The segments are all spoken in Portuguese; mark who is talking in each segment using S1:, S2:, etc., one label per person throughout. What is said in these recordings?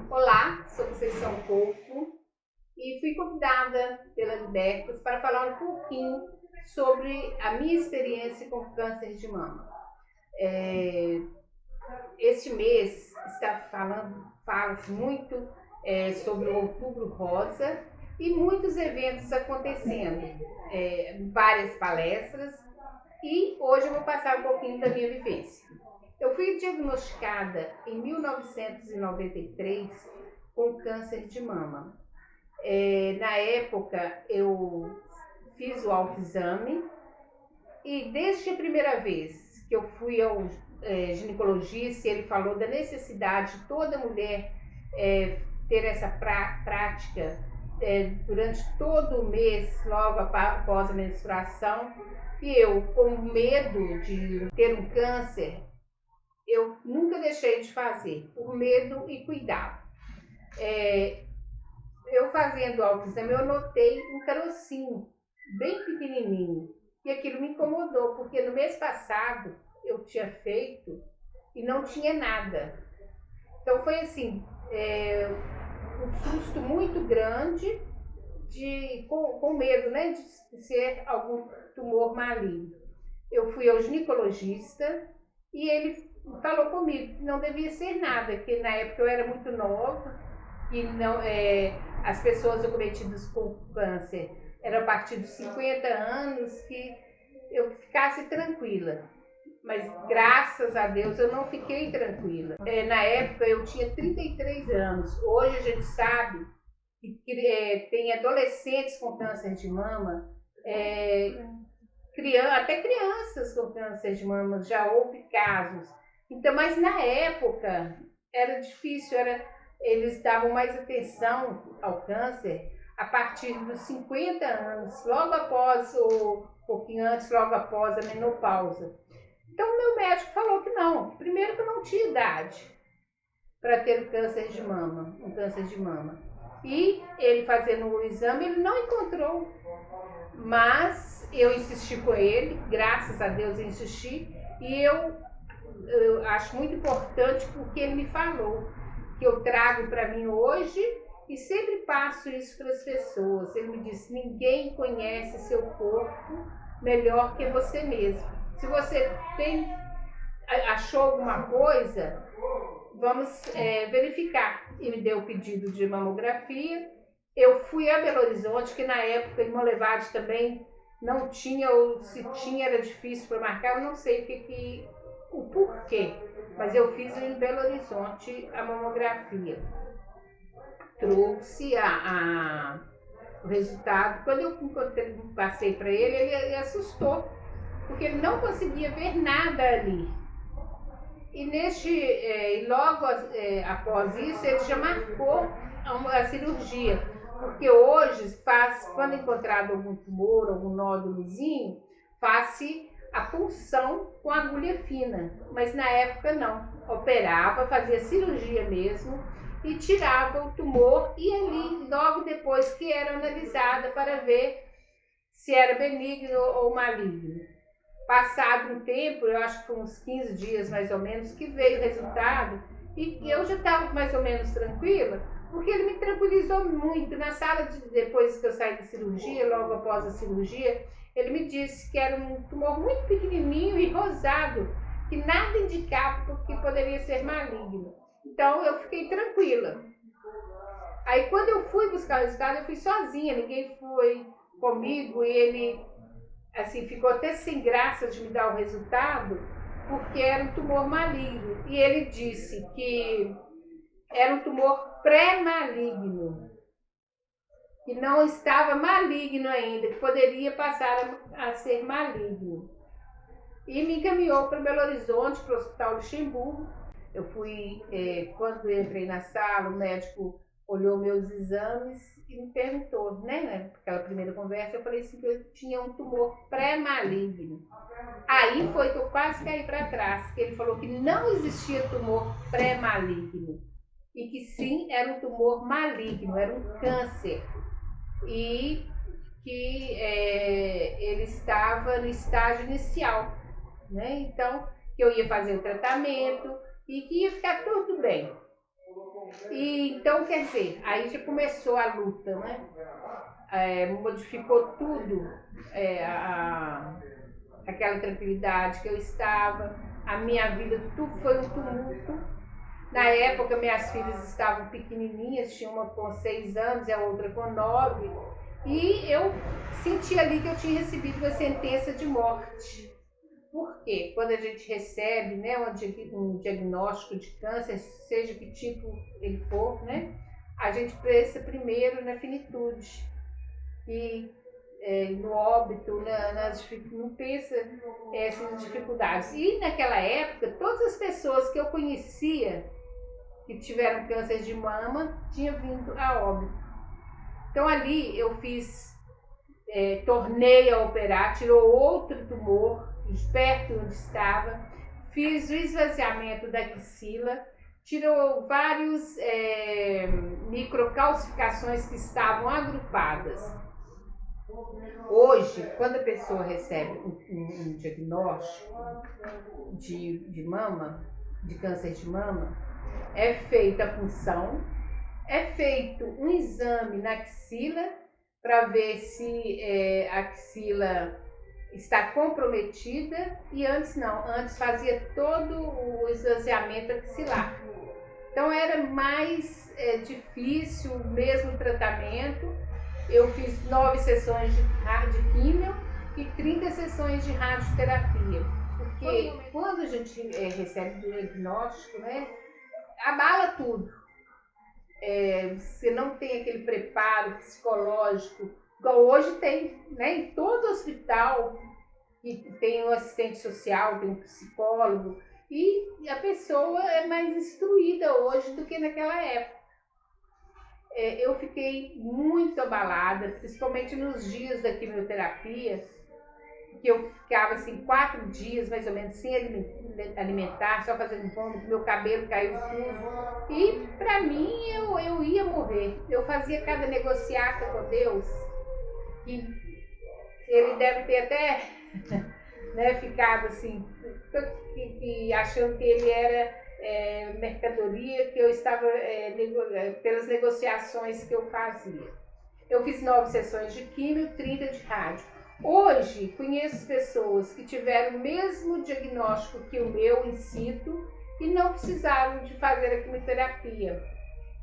S1: Olá, sou Conceição Corpo e fui convidada pela Libertas para falar um pouquinho sobre a minha experiência com câncer de mama. Este mês fala-se muito sobre o Outubro Rosa e muitos eventos acontecendo, várias palestras, e hoje eu vou passar um pouquinho da minha vivência. Eu fui diagnosticada em 1993 com câncer de mama. Na época eu fiz o autoexame e desde a primeira vez que eu fui ao ginecologista, ele falou da necessidade de toda mulher ter essa prática durante todo o mês, logo após a menstruação, e eu, com medo de ter um câncer, eu nunca deixei de fazer, por medo e cuidado. Eu fazendo o autoexame, eu notei um carocinho bem pequenininho, e aquilo me incomodou, porque no mês passado eu tinha feito e não tinha nada. Então foi assim, um susto muito grande, com medo, né, de ser algum tumor maligno. Eu fui ao ginecologista e ele falou comigo que não devia ser nada, que na época eu era muito nova e não, as pessoas acometidas com câncer eram a partir dos 50 anos, que eu ficasse tranquila. Mas graças a Deus eu não fiquei tranquila. Na época eu tinha 33 anos. Hoje a gente sabe que tem adolescentes com câncer de mama, até crianças com câncer de mama, já houve casos. Então, mas na época era difícil, eles davam mais atenção ao câncer a partir dos 50 anos, logo após, ou um pouquinho antes, logo após a menopausa. Então, meu médico falou que não. Primeiro que eu não tinha idade para ter um câncer de mama. E ele fazendo o exame, ele não encontrou. Mas eu insisti com ele, graças a Deus eu insisti, e eu acho muito importante porque ele me falou, que eu trago para mim hoje e sempre passo isso para as pessoas. Ele me disse: ninguém conhece seu corpo melhor que você mesmo. Se você achou alguma coisa, vamos verificar. E me deu o pedido de mamografia. Eu fui a Belo Horizonte, que na época em Monlevade também não tinha, ou se tinha era difícil para marcar, eu não sei o porquê, mas eu fiz em Belo Horizonte a mamografia. Trouxe o resultado. Quando eu passei para ele, ele assustou, porque ele não conseguia ver nada ali. E logo após isso, ele já marcou a cirurgia, porque hoje quando encontrado algum tumor, algum nódulozinho, faz-se a punção com agulha fina, mas na época não, operava, fazia cirurgia mesmo e tirava o tumor, e ali logo depois que era analisada para ver se era benigno ou maligno. Passado um tempo, eu acho que foi uns 15 dias mais ou menos, que veio o resultado, e eu já estava mais ou menos tranquila, porque ele me tranquilizou muito. Na sala, depois que eu saí da cirurgia, logo após a cirurgia, ele me disse que era um tumor muito pequenininho e rosado, que nada indicava que poderia ser maligno. Então eu fiquei tranquila. Aí quando eu fui buscar o resultado, eu fui sozinha, ninguém foi comigo, e ele assim, ficou até sem graça de me dar o resultado, porque era um tumor maligno. E ele disse que era um tumor pré-maligno, que não estava maligno ainda, que poderia passar a ser maligno. E me encaminhou para Belo Horizonte, para o Hospital Luxemburgo. Eu fui, quando eu entrei na sala, o médico olhou meus exames e me perguntou, né, naquela primeira conversa, eu falei assim, que eu tinha um tumor pré-maligno. Aí foi que eu quase caí para trás, que ele falou que não existia tumor pré-maligno, e que sim, era um tumor maligno, era um câncer, e que ele estava no estágio inicial, né? Então, que eu ia fazer o tratamento e que ia ficar tudo bem. E então, quer dizer, aí já começou a luta, né? Modificou tudo, aquela tranquilidade que eu estava, a minha vida, tudo foi um tumulto. Na época, minhas filhas estavam pequenininhas, tinha uma com 6 anos e a outra com 9, e eu senti ali que eu tinha recebido uma sentença de morte. Por quê? Quando a gente recebe, né, um diagnóstico de câncer, seja que tipo ele for, né, a gente pensa primeiro na finitude e no óbito, não pensa essas dificuldades. E naquela época, todas as pessoas que eu conhecia que tiveram câncer de mama tinham vindo a óbito. Então ali eu tornei a operar, tirou outro tumor perto onde estava, fiz o esvaziamento da axila, tirou vários microcalcificações que estavam agrupadas. Hoje, quando a pessoa recebe um diagnóstico de mama, de câncer de mama, é feita a punção, é feito um exame na axila para ver se a axila está comprometida, e antes fazia todo o esvaziamento axilar. Então era mais difícil o mesmo tratamento. Eu fiz 9 sessões de químio e 30 sessões de radioterapia. Porque quando a gente recebe o diagnóstico, né, abala tudo. Você não tem aquele preparo psicológico, igual hoje tem, né, em todo hospital, que tem um assistente social, tem um psicólogo, e a pessoa é mais instruída hoje do que naquela época. Eu fiquei muito abalada, principalmente nos dias da quimioterapia, que eu ficava assim 4 dias mais ou menos sem alimentar, só fazendo vômito, meu cabelo caiu tudo. E para mim eu ia morrer. Eu fazia cada negociata com Deus, que ele deve ter até né, ficado assim, achando que ele era mercadoria, que eu estava pelas negociações que eu fazia. Eu fiz 9 sessões de químio, 30 de rádio. Hoje, conheço pessoas que tiveram o mesmo diagnóstico que o meu in situ e não precisaram de fazer a quimioterapia,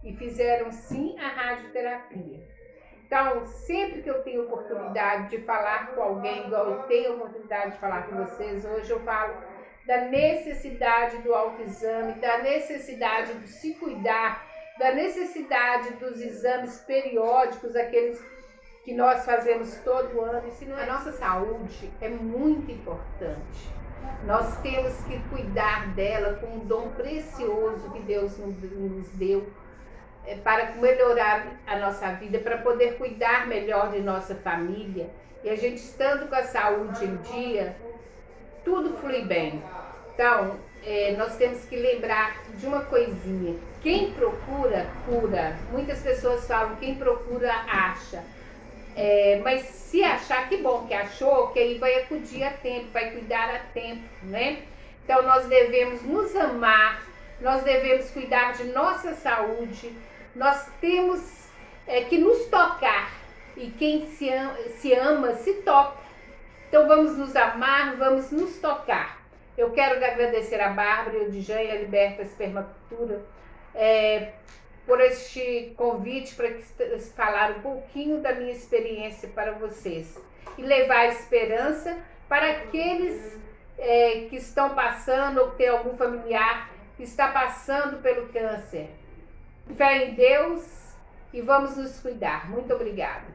S1: e fizeram sim a radioterapia. Então, sempre que eu tenho oportunidade de falar com alguém, igual eu tenho oportunidade de falar com vocês, hoje eu falo da necessidade do autoexame, da necessidade de se cuidar, da necessidade dos exames periódicos, aqueles que nós fazemos todo ano. A nossa saúde é muito importante. Nós temos que cuidar dela com um dom precioso que Deus nos deu para melhorar a nossa vida, para poder cuidar melhor de nossa família. E a gente estando com a saúde em dia, tudo flui bem. Então, nós temos que lembrar de uma coisinha: quem procura, cura. Muitas pessoas falam, quem procura, acha. Mas se achar, que bom que achou, que aí vai acudir a tempo, vai cuidar a tempo, né? Então nós devemos nos amar, nós devemos cuidar de nossa saúde, nós temos que nos tocar, e quem se ama, se toca. Então vamos nos amar, vamos nos tocar. Eu quero agradecer a Bárbara e o Djan e a Liberta Espermacultura por este convite para falar um pouquinho da minha experiência para vocês e levar esperança para aqueles que estão passando, ou que tem algum familiar que está passando pelo câncer. Fé em Deus e vamos nos cuidar. Muito obrigada.